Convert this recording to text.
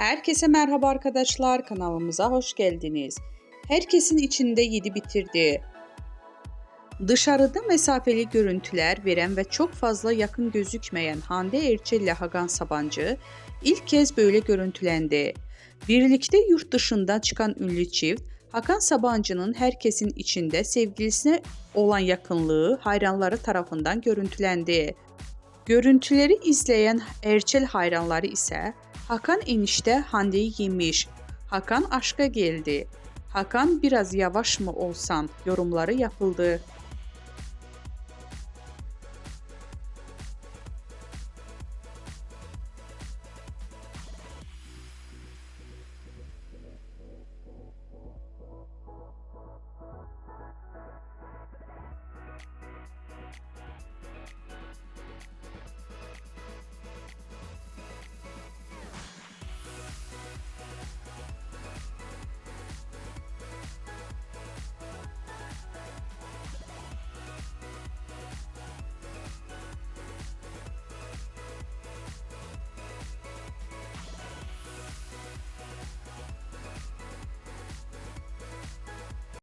Herkese merhaba arkadaşlar, kanalımıza hoş geldiniz. Herkesin içinde yedi bitirdi. Dışarıda mesafeli görüntüler veren ve çok fazla yakın gözükmeyen Hande Erçel ile Hakan Sabancı ilk kez böyle görüntülendi. Birlikte yurt dışından çıkan ünlü çift, Hakan Sabancı'nın herkesin içinde sevgilisine olan yakınlığı hayranları tarafından görüntülendi. Görüntüleri izleyen Erçel hayranları ise Hakan enişte Hande'yi yemiş, Hakan aşka geldi, Hakan biraz yavaş mı olsan yorumları yapıldı.